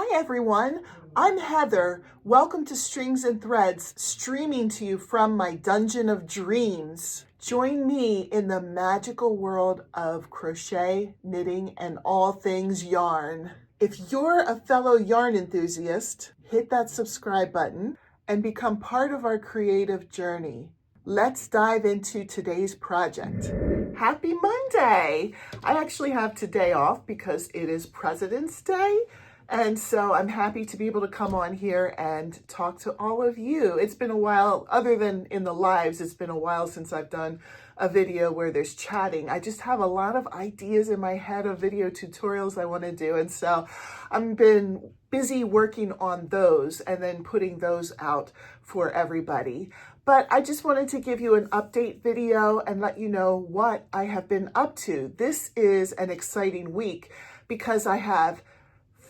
Hi everyone, I'm Heather. Welcome to Strings and Threads, streaming to you from my dungeon of dreams. Join me in the magical world of crochet, knitting, and all things yarn. If you're a fellow yarn enthusiast, hit that subscribe button and become part of our creative journey. Let's dive into today's project. Happy Monday! I actually have today off because it is President's Day. And so I'm happy to be able to come on here and talk to all of you. It's been a while, other than in the lives, it's been a while since I've done a video where there's chatting. I just have a lot of ideas in my head of video tutorials I want to do. And so I've been busy working on those and then putting those out for everybody. But I just wanted to give you an update video and let you know what I have been up to. This is an exciting week because I have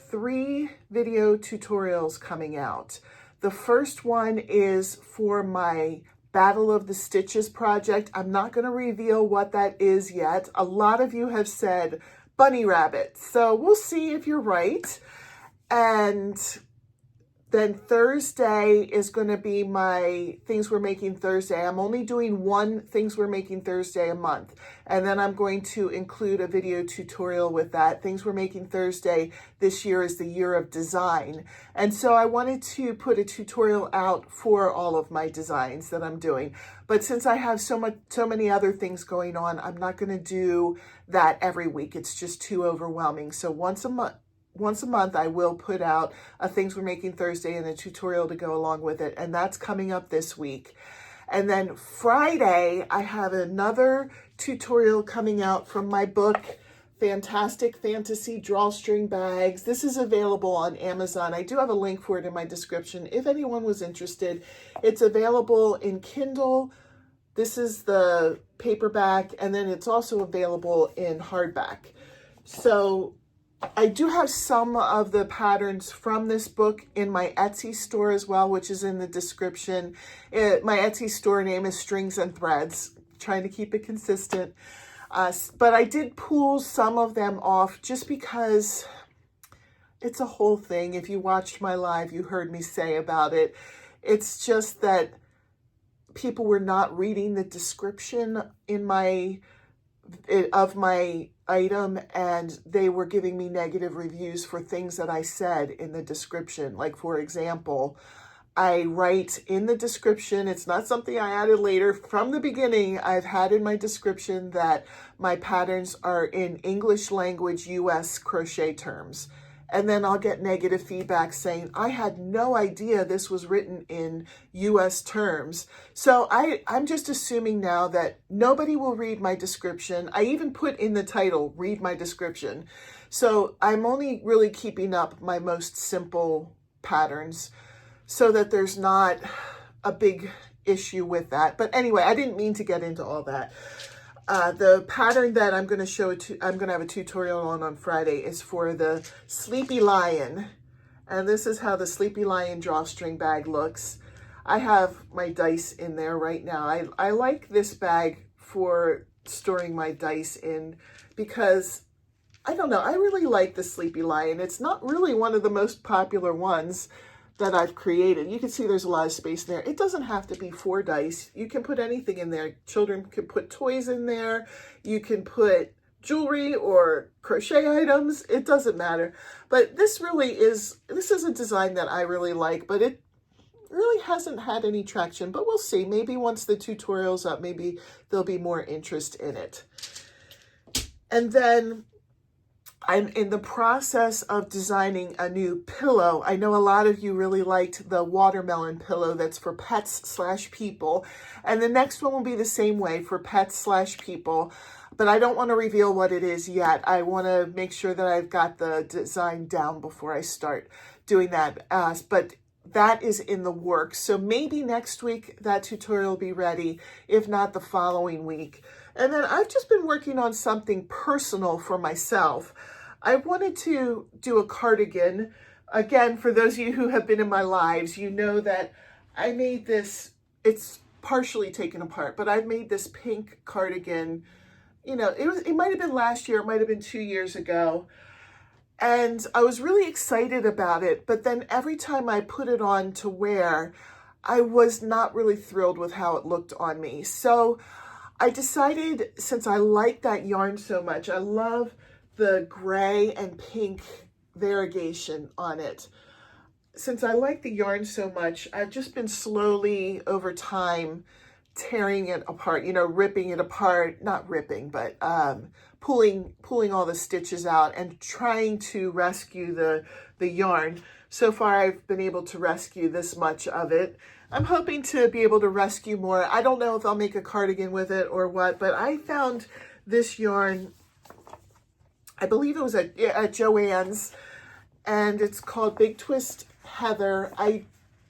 3 video tutorials coming out. The first one is for my Battle of the Stitches project. I'm not going to reveal what that is yet. A lot of you have said bunny rabbit, so we'll see if you're right. And then Thursday is going to be my Things We're Making Thursday. I'm only doing one Things We're Making Thursday a month. And then I'm going to include a video tutorial with that. Things We're Making Thursday this year is the year of design. And so I wanted to put a tutorial out for all of my designs that I'm doing. But since I have so many other things going on, I'm not going to do that every week. It's just too overwhelming. So once a month, I will put out a Things We're Making Thursday and a tutorial to go along with it. And that's coming up this week. And then Friday, I have another tutorial coming out from my book, Fantastic Fantasy Drawstring Bags. This is available on Amazon. I do have a link for it in my description if anyone was interested. It's available in Kindle. This is the paperback, and then it's also available in hardback. So I do have some of the patterns from this book in my Etsy store as well, which is in the description. My Etsy store name is Stringsandthreads, trying to keep it consistent. But I did pull some of them off just because it's a whole thing. If you watched my live, you heard me say about it. It's just that people were not reading the description of my item, and they were giving me negative reviews for things that I said in the description. Like, for example, I write in the description, it's not something I added later, from the beginning I've had in my description that my patterns are in English language US crochet terms. And then I'll get negative feedback saying, I had no idea this was written in US terms. So I'm just assuming now that nobody will read my description. I even put in the title, read my description. So I'm only really keeping up my most simple patterns so that there's not a big issue with that. But anyway, I didn't mean to get into all that. The pattern that I'm going to have a tutorial on Friday is for the Sleepy Lion. And this is how the Sleepy Lion drawstring bag looks. I have my dice in there right now. I like this bag for storing my dice in because, I don't know, I really like the Sleepy Lion. It's not really one of the most popular ones that I've created. You can see there's a lot of space in there. It doesn't have to be 4 dice. You can put anything in there. Children can put toys in there. You can put jewelry or crochet items. It doesn't matter. But this is a design that I really like, but it really hasn't had any traction. But we'll see. Maybe once the tutorial's up, maybe there'll be more interest in it. And then I'm in the process of designing a new pillow. I know a lot of you really liked the watermelon pillow that's for pets/people. And the next one will be the same way for pets/people. But I don't want to reveal what it is yet. I want to make sure that I've got the design down before I start doing that. But that is in the works. So maybe next week that tutorial will be ready, if not the following week. And then I've just been working on something personal for myself. I wanted to do a cardigan. Again, for those of you who have been in my lives, you know that I made this, it's partially taken apart, but I've made this pink cardigan. You know, it might have been last year, it might have been 2 years ago. And I was really excited about it, but then every time I put it on to wear, I was not really thrilled with how it looked on me. So I decided, since I like that yarn so much, I love the gray and pink variegation on it. Since I like the yarn so much, I've just been slowly over time tearing it apart, you know, ripping it apart, not ripping, but pulling all the stitches out and trying to rescue the yarn. So far, I've been able to rescue this much of it. I'm hoping to be able to rescue more. I don't know if I'll make a cardigan with it or what, but I found this yarn, I believe it was at Joann's, and it's called Big Twist Heather.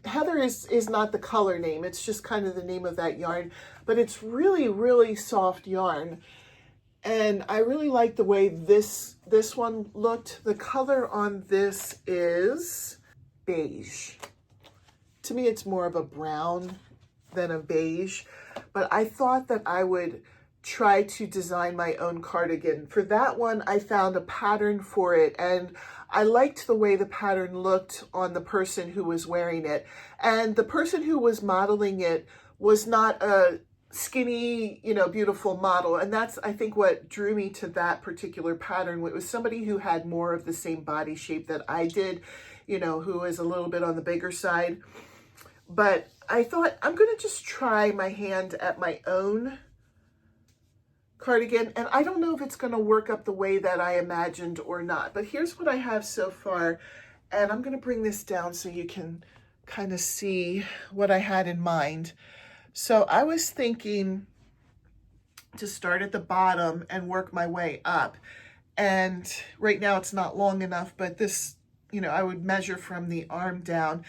Heather is not the color name, it's just kind of the name of that yarn, but it's really, really soft yarn. And I really like the way this one looked. The color on this is beige. To me, it's more of a brown than a beige, but I thought that I would try to design my own cardigan. For that one, I found a pattern for it, and I liked the way the pattern looked on the person who was wearing it. And the person who was modeling it was not a skinny, you know, beautiful model. And that's, I think, what drew me to that particular pattern. It was somebody who had more of the same body shape that I did, you know, who is a little bit on the bigger side. But I thought, I'm going to just try my hand at my own cardigan, and I don't know if it's going to work up the way that I imagined or not, but here's what I have so far, and I'm going to bring this down so you can kind of see what I had in mind. So I was thinking to start at the bottom and work my way up, and right now it's not long enough, but this, you know, I would measure from the arm down.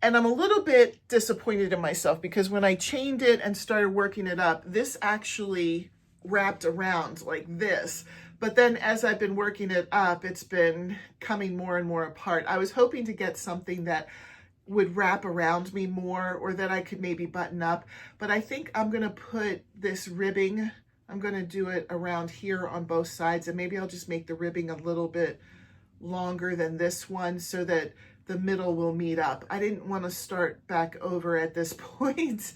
And I'm a little bit disappointed in myself because when I chained it and started working it up, this actually wrapped around like this. But then as I've been working it up, it's been coming more and more apart. I was hoping to get something that would wrap around me more, or that I could maybe button up. But I think I'm going to put this ribbing, I'm going to do it around here on both sides, and maybe I'll just make the ribbing a little bit longer than this one so that the middle will meet up. I didn't want to start back over at this point,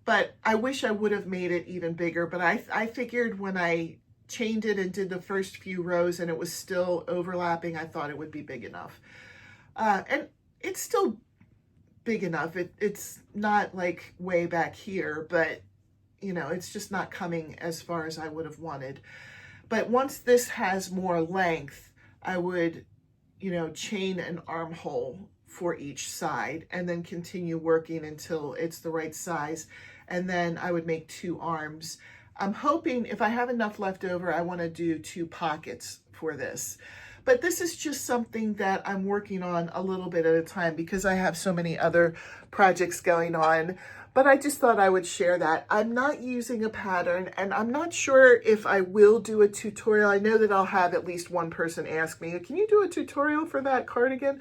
but I wish I would have made it even bigger. But I figured when I chained it and did the first few rows and it was still overlapping, I thought it would be big enough. And it's still big enough. It's not like way back here, but you know, it's just not coming as far as I would have wanted. But once this has more length, I would, you know, chain an armhole for each side and then continue working until it's the right size. And then I would make 2 arms. I'm hoping if I have enough left over, I want to do 2 pockets for this. But this is just something that I'm working on a little bit at a time because I have so many other projects going on. But I just thought I would share that. I'm not using a pattern, and I'm not sure if I will do a tutorial. I know that I'll have at least one person ask me, can you do a tutorial for that cardigan?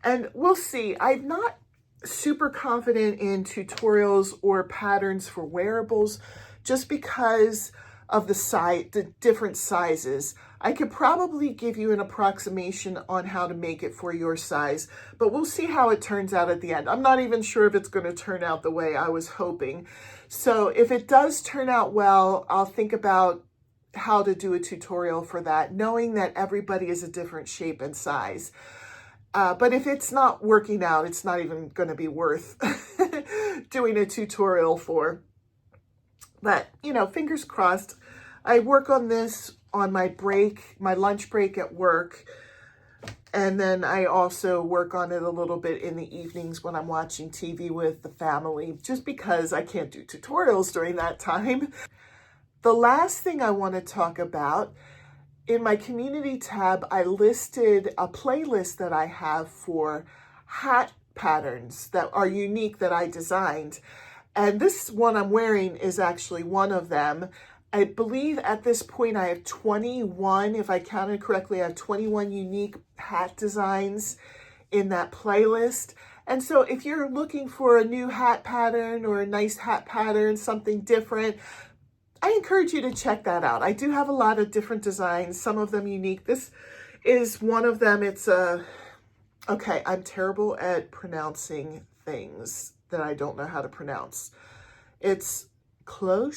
And we'll see. I'm not super confident in tutorials or patterns for wearables just because of the different sizes. I could probably give you an approximation on how to make it for your size, but we'll see how it turns out at the end. I'm not even sure if it's going to turn out the way I was hoping. So if it does turn out well, I'll think about how to do a tutorial for that, knowing that everybody is a different shape and size. But if it's not working out, it's not even going to be worth doing a tutorial for. But, you know, fingers crossed. I work on this on my break, my lunch break at work. And then I also work on it a little bit in the evenings when I'm watching TV with the family, just because I can't do tutorials during that time. The last thing I want to talk about, in my community tab, I listed a playlist that I have for hat patterns that are unique that I designed. And this one I'm wearing is actually one of them. I believe at this point I have 21, if I counted correctly, I have 21 unique hat designs in that playlist. And so if you're looking for a new hat pattern or a nice hat pattern, something different, I encourage you to check that out. I do have a lot of different designs, some of them unique. This is one of them. It's a, okay, I'm terrible at pronouncing things that I don't know how to pronounce. It's cloak.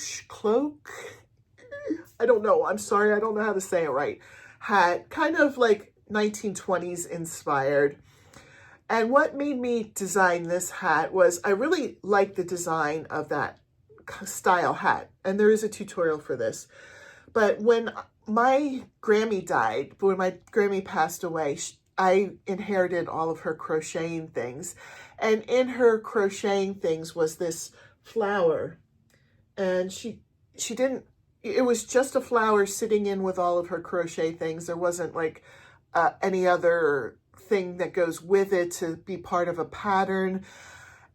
I don't know. I'm sorry. I don't know how to say it right. Hat, kind of like 1920s inspired. And what made me design this hat was I really like the design of that style hat. And there is a tutorial for this. But when my Grammy died, when my Grammy passed away, I inherited all of her crocheting things. And in her crocheting things was this flower. And she didn't, it was just a flower sitting in with all of her crochet things. There wasn't like any other thing that goes with it to be part of a pattern.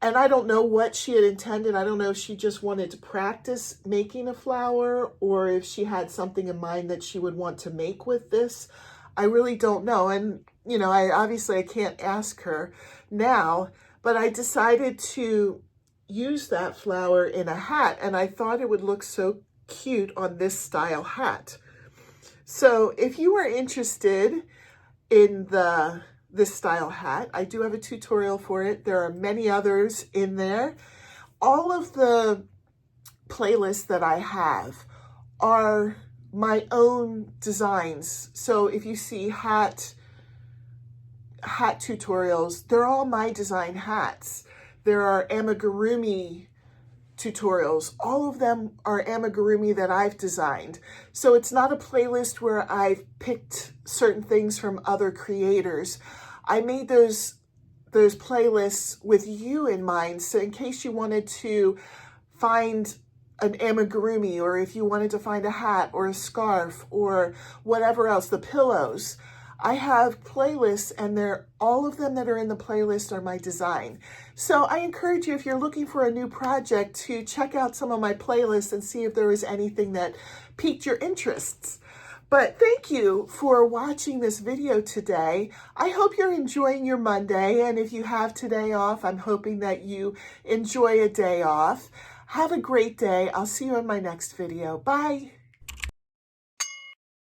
And I don't know what she had intended. I don't know if she just wanted to practice making a flower or if she had something in mind that she would want to make with this. I really don't know. And, you know, I can't ask her now, but I decided to use that flower in a hat, and I thought it would look so cute on this style hat. So if you are interested in this style hat, I do have a tutorial for it. There are many others in there. All of the playlists that I have are my own designs. So if you see hat tutorials, they're all my design hats. There are amigurumi tutorials. All of them are amigurumi that I've designed. So it's not a playlist where I've picked certain things from other creators. I made those playlists with you in mind. So in case you wanted to find an amigurumi, or if you wanted to find a hat or a scarf or whatever else, the pillows, I have playlists, and all of them that are in the playlist are my design. So I encourage you, if you're looking for a new project, to check out some of my playlists and see if there is anything that piqued your interests. But thank you for watching this video today. I hope you're enjoying your Monday, and if you have today off, I'm hoping that you enjoy a day off. Have a great day. I'll see you in my next video. Bye.